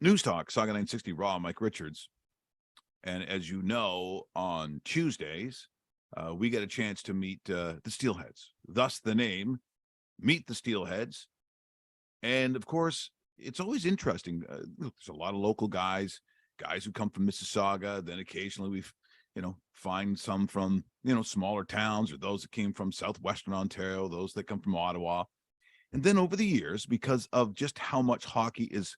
Newstalk Sauga 960 Raw, Mike Richards. And as you know, on Tuesdays, we get a chance to meet the Steelheads. Thus the name, Meet the Steelheads. And of course, it's always interesting. There's a lot of local guys who come from Mississauga. Then occasionally we've, find some from, smaller towns, or those that came from southwestern Ontario, those that come from Ottawa. And then over the years, because of just how much hockey is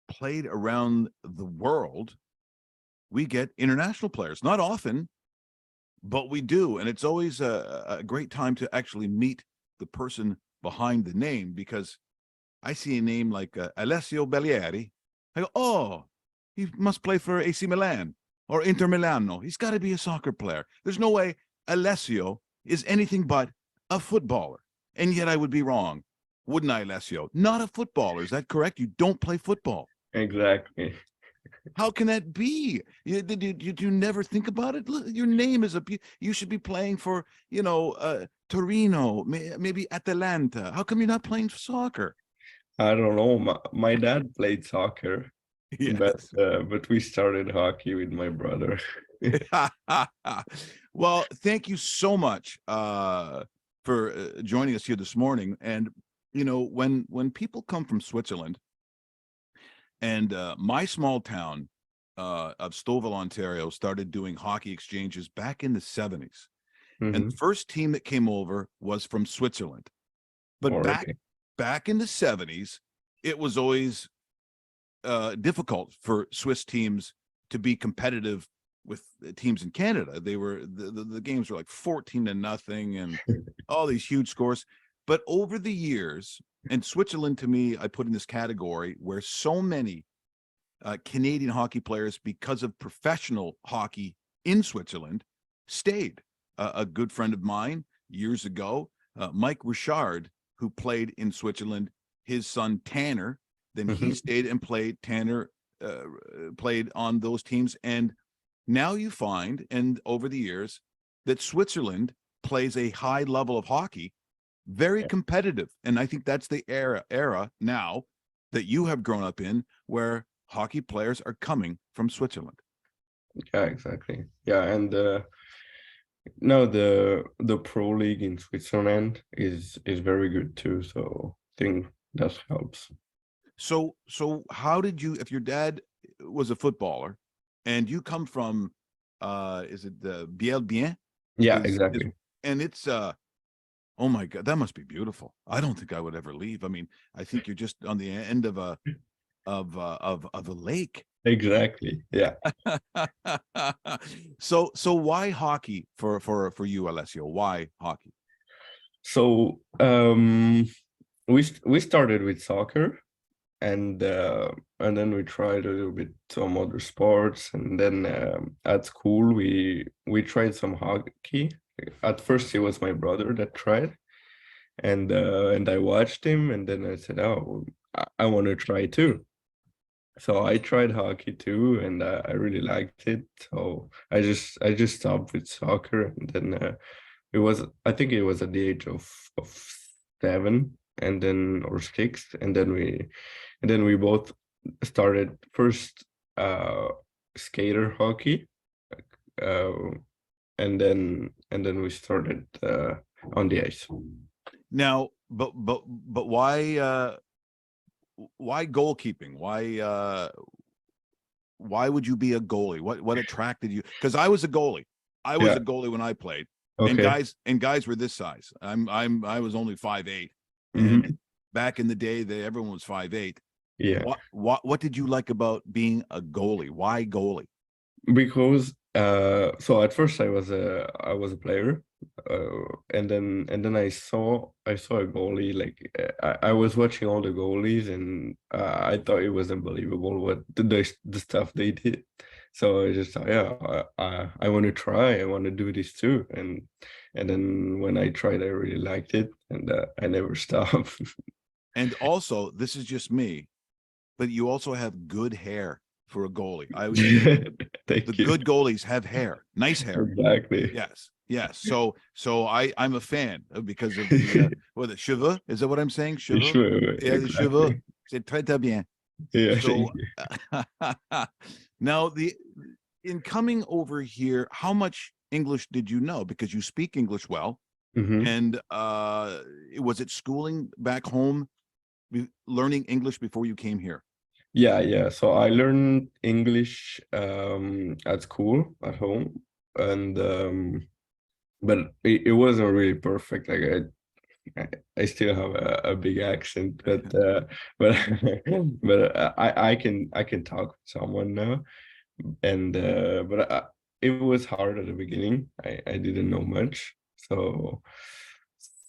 played around the world, we get international players. Not often, but we do. And it's always a great time to actually meet the person behind the name, because I see a name like Alessio Beglieri. I go, oh, he must play for AC Milan or Inter Milano. He's got to be a soccer player. There's no way Alessio is anything but a footballer. And yet I would be wrong, wouldn't I, Alessio? Not a footballer. Is that correct? You don't play football. Exactly. How can that be? You never think about it? Look, your name is you should be playing for, Torino, maybe Atalanta. How come you're not playing soccer? I don't know. My dad played soccer, Yes. but we started hockey with my brother. Well, thank you so much for joining us here this morning. And when people come from Switzerland, and my small town of Stouffville, Ontario, started doing hockey exchanges back in the 70s. Mm-hmm. And the first team that came over was from Switzerland. But back in the 70s, it was always difficult for Swiss teams to be competitive with teams in Canada. They were the games were like 14-0 and all these huge scores. But over the years, and Switzerland, to me, I put in this category where so many Canadian hockey players, because of professional hockey in Switzerland, stayed. A good friend of mine years ago, Mike Richard, who played in Switzerland, his son Tanner, then he stayed and played. Tanner played on those teams. And now you find, and over the years, that Switzerland plays a high level of hockey, very competitive. And I think that's the era now that you have grown up in, where hockey players are coming from Switzerland. Yeah, exactly. Yeah, and no, the pro league in Switzerland is very good too. So I think that helps. So how did you, if your dad was a footballer and you come from is it the Bien? Yeah, exactly. And it's oh my God, that must be beautiful. I don't think I would ever leave. I mean, I think you're just on the end of a lake. Exactly. Yeah. So why hockey for you, Alessio? Why hockey? So we started with soccer, and then we tried a little bit some other sports, and then at school we tried some hockey. At first it was my brother that tried, and I watched him, and then I said, oh, I want to try too. So I tried hockey too, and I really liked it. So I just stopped with soccer, and then I think it was at the age of 7, and then or 6, and then we both started first skater hockey, and then we started on the ice. Now, but why goalkeeping? Why would you be a goalie? What attracted you? Because I was a goalie. I was a goalie when I played. Okay. And guys were this size. I was only 5'8", and back in the day, everyone was 5'8". Yeah. What did you like about being a goalie? Why goalie? Because so at first I was a player, and then I saw a goalie. Like I was watching all the goalies, and I thought it was unbelievable what the stuff they did. So I just thought, yeah, I want to try. I want to do this too. And then when I tried, I really liked it, and I never stopped. And also, this is just me, but you also have good hair for a goalie. I always say the good goalies have hair, nice hair. Exactly. Yes. So I'm a fan because of the cheveux. Is that what I'm saying? Cheveux. Yeah, the cheveux. C'est très bien. Yeah, So thank you. now in coming over here, how much English did you know? Because you speak English well. Mhm. And was it schooling back home, learning English before you came here? Yeah. So I learned English at school, at home, and but it wasn't really perfect. Like I still have a big accent, but but I can talk with someone now, and it was hard at the beginning. I didn't know much, so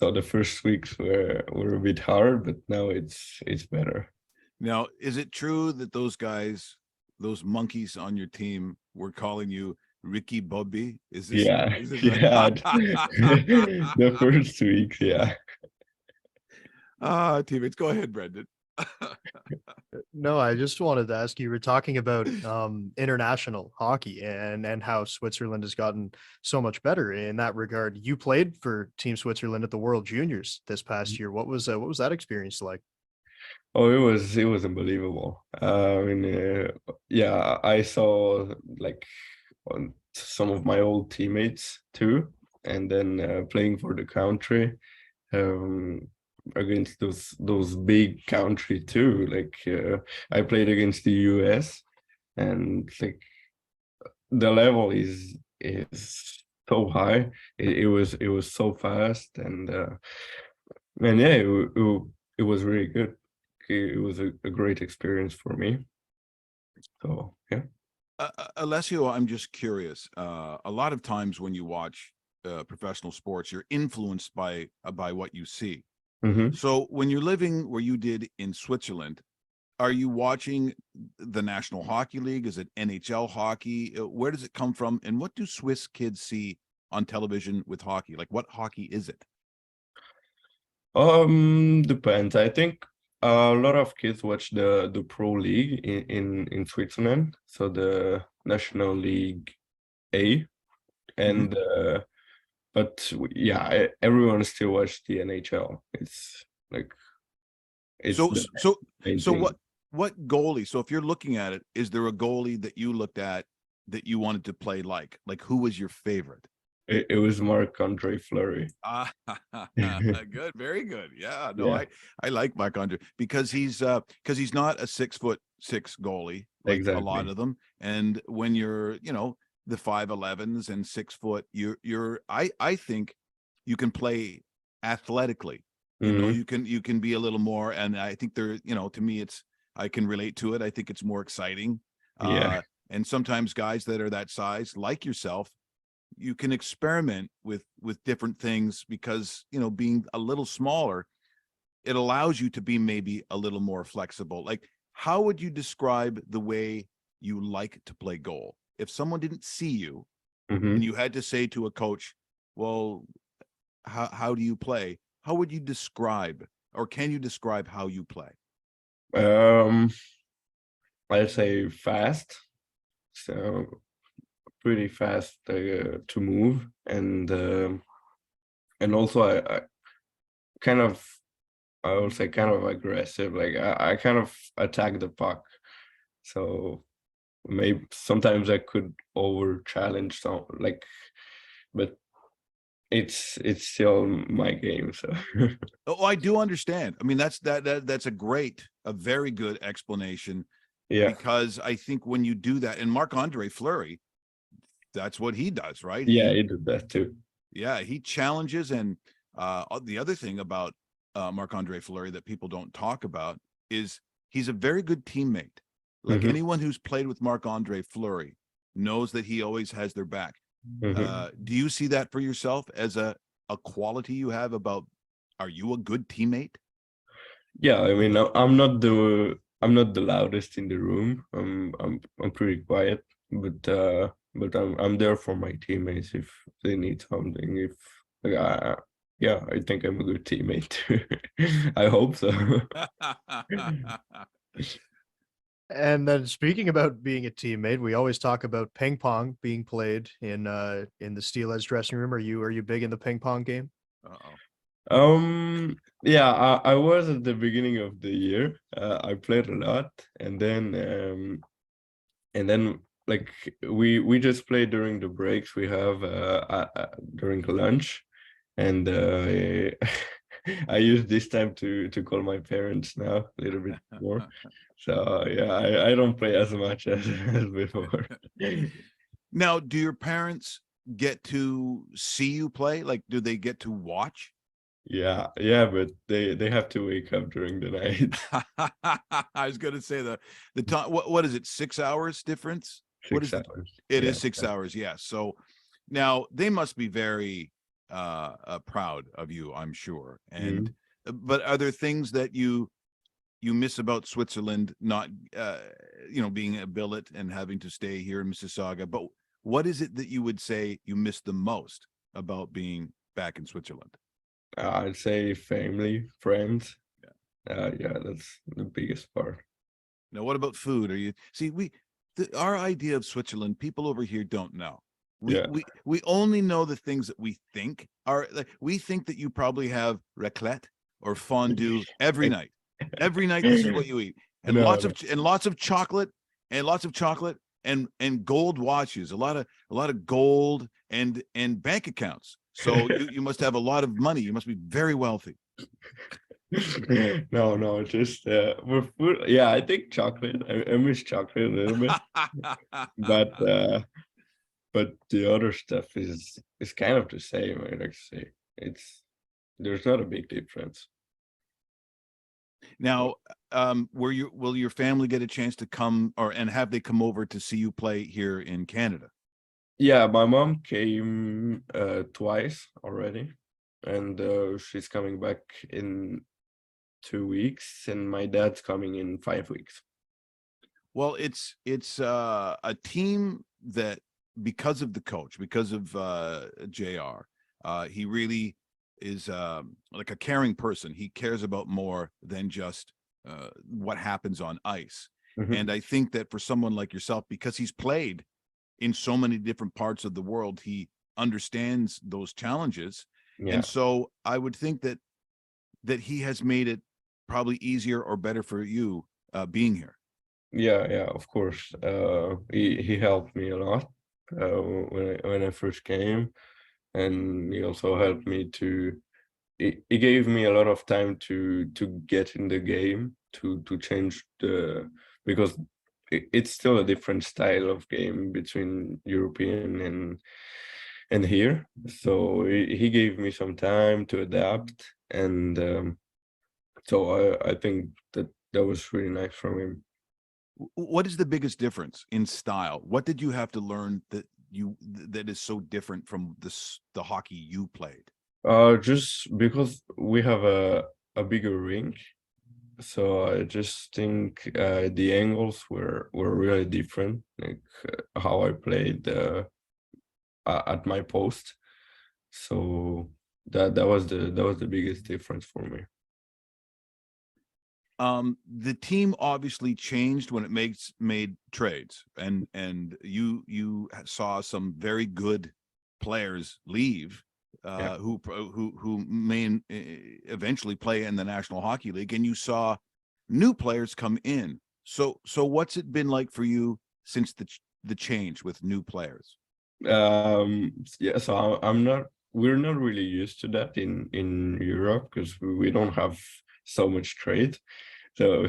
the first weeks were a bit hard, but now it's better. Now, is it true that those guys, those monkeys on your team, were calling you Ricky Bobby? Yeah, Is this yeah. right? The first weeks, yeah. Teammates, go ahead, Brendan. No, I just wanted to ask you, were talking about international hockey and how Switzerland has gotten so much better in that regard. You played for Team Switzerland at the World Juniors this past year. What was that experience like? Oh, it was unbelievable. I mean, yeah, I saw like some of my old teammates too, and then playing for the country um, against those big country too. Like I played against the US, and like the level is so high. It was so fast, and yeah, it was really good. It was a great experience for me. So yeah. Alessio, I'm just curious. A lot of times when you watch professional sports, you're influenced by what you see. Hmm. So when you're living where you did in Switzerland, are you watching the National Hockey League? Is it NHL hockey? Where does it come from? And what do Swiss kids see on television with hockey? Like, what hockey is it? Depends. I think a lot of kids watch the Pro League in Switzerland, so the National League A, Mhm. and but yeah, everyone still watch the NHL. It's like it's So, the so, main so thing. what goalie? So if you're looking at it, is there a goalie that you looked at that you wanted to play like? Like, who was your favorite? It was Marc-Andre Fleury. Ah, good, very good. Yeah, no, Yeah, I like Mike Andre because he's not a 6'6" goalie like a lot exactly. of them. And when you're, the 5'11s and 6 foot, I think you can play athletically. Hmm. You can be a little more, and I think to me I can relate to it. I think it's more exciting. Yeah. And sometimes guys that are that size, like yourself, you can experiment with different things because being a little smaller, it allows you to be maybe a little more flexible. Like, how would you describe the way you like to play goal if someone didn't see you and Hmm. you had to say to a coach, well, how do you play? How would you describe, or can you describe how you play? Um, I'd say fast. So pretty fast to move, and also I kind of I would say kind of aggressive. Like I kind of attack the puck. So maybe sometimes I could over challenge some like, but it's still my game. So Oh, I do understand. I mean, that's a very good explanation, yeah, because I think when you do that, and Marc-Andre Fleury, that's what he does, right? yeah, I did that too. Yeah, he challenges. And the other thing about Marc-Andre Fleury that people don't talk about is he's a very good teammate. Like, Hmm. anyone who's played with Marc-Andre Fleury knows that he always has their back. Hmm. Do you see that for yourself as a quality you have about, are you a good teammate? Yeah, I mean I'm not the loudest in the room. I'm pretty quiet, but I'm there for my teammates if they need something. If like, yeah, I think I'm a good teammate. I hope so. And then speaking about being a teammate, we always talk about ping pong being played in the Steelheads dressing room. Are you big in the ping pong game? Uh-oh. Yeah, I was at the beginning of the year. I played a lot, and then like we just play during the breaks we have during lunch, and I use this time to call my parents now a little bit more. So yeah, I don't play as much as before. Now, do your parents get to see you play? Like, do they get to watch? Yeah, but they have to wake up during the night. I was going to say the time. What is it? 6 hours difference? What is 6 hours. it? Yeah. Is 6 hours. Yeah. So now they must be very proud of you, I'm sure. And but are there things that you miss about Switzerland, not being a billet and having to stay here in Mississauga? But what is it that you would say you miss the most about being back in Switzerland? I'd say family, friends. Yeah, that's the biggest part. Now, what about food? Are you see our idea of Switzerland, people over here don't know. Yeah. We only know the things that we think are like. We think that you probably have raclette or fondue every night. Every night, this is what you eat, and No, lots of chocolate, and gold watches. A lot of gold and bank accounts. So you must have a lot of money. You must be very wealthy. no, just with food. Yeah, I think chocolate. I miss chocolate a little bit, but the other stuff is kind of the same. I like to say there's not a big difference. Now, will your family get a chance to come and have they come over to see you play here in Canada? Yeah, my mom came twice already, and she's coming back in 2 weeks, and my dad's coming in 5 weeks. Well, it's a team that, because of the coach, because of JR, he really is like a caring person. He cares about more than just what happens on ice. And I think that for someone like yourself, because he's played in so many different parts of the world, he understands those challenges. Yeah. And so I would think that he has made it probably easier or better for you being here. Yeah, of course. He helped me a lot when I first came, and he also helped me to. He gave me a lot of time to get in the game, to change because it's still a different style of game between European and here. So he gave me some time to adapt, and so I think that was really nice from him. What is the biggest difference in style? What did you have to learn that is so different from the hockey you played? Just because we have a bigger rink, so I just think the angles were really different, like how I played at my post. So that was the biggest difference for me. The team obviously changed when it made trades, and you saw some very good players leave, who may eventually play in the National Hockey League, and you saw new players come in. So what's it been like for you since the change with new players? Yeah, so we're not really used to that in Europe, because we don't have so much trade. So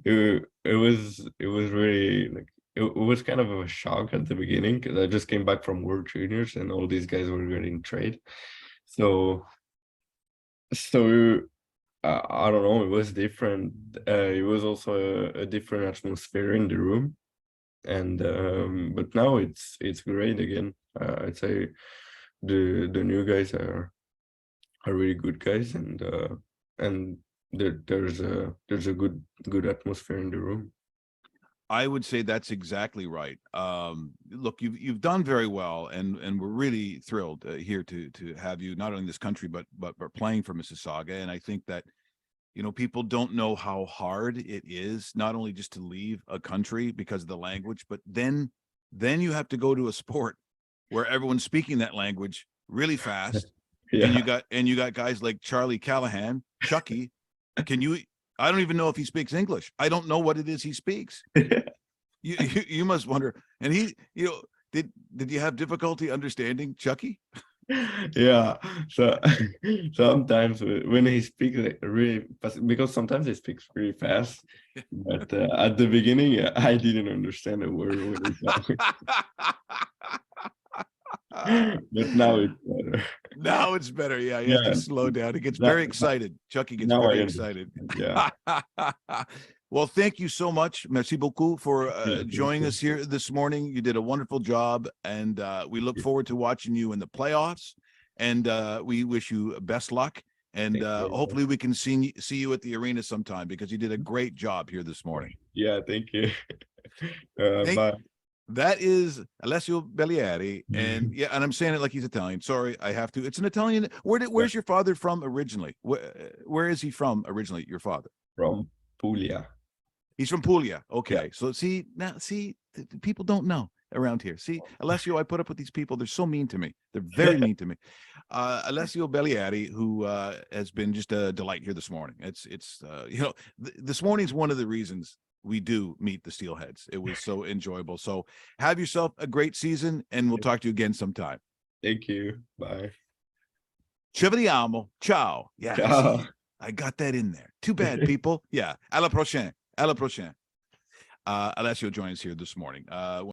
it was really like it was kind of a shock at the beginning, because I just came back from World Juniors and all these guys were getting trade. So I don't know, it was different. It was also a different atmosphere in the room, and but now it's great again. I'd say the new guys are really good guys, and there's a good atmosphere in the room. I would say that's exactly right. Look, you've done very well, and we're really thrilled here to have you not only in this country but playing for Mississauga. And I think that people don't know how hard it is, not only just to leave a country because of the language, but then you have to go to a sport where everyone's speaking that language really fast, Yeah. And you got guys like Charlie Callahan, Chucky. I don't even know if he speaks English. I don't know what it is he speaks. You must wonder. And did you have difficulty understanding Chucky? Yeah, so sometimes when he speaks like really fast, because sometimes he speaks really fast, but at the beginning I didn't understand a word when he's talking. But now it's better. Now it's better. Yeah, he has to slow down. He gets very excited. Chucky gets now very I excited. Yeah. Well, thank you so much. Merci beaucoup for thank joining you. us here this morning. You did a wonderful job, and we look forward to watching you in the playoffs. And we wish you best luck. And Thank you. hopefully we can see you at the arena sometime, because you did a great job here this morning. Yeah, thank you. Bye. That is Alessio Beglieri, and and I'm saying it like he's Italian. Sorry, I have to. It's an Italian. Where's your father from originally? Where is he from originally? Your father? From Puglia. He's from Puglia. Okay, Yeah. so see, people don't know around here. See, Alessio, I put up with these people. They're so mean to me. They're very mean to me. Alessio Beglieri, who has been just a delight here this morning. It's this morning's one of the reasons we do meet the Steelheads. It was so enjoyable. So have yourself a great season, and we'll talk to you again sometime. Thank you. Bye. Ci vediamo. Ciao. Yeah, Ciao. see, I got that in there. Too bad, people. Yeah. Alla prochaine. Alla prochaine. Alessio joins us here this morning.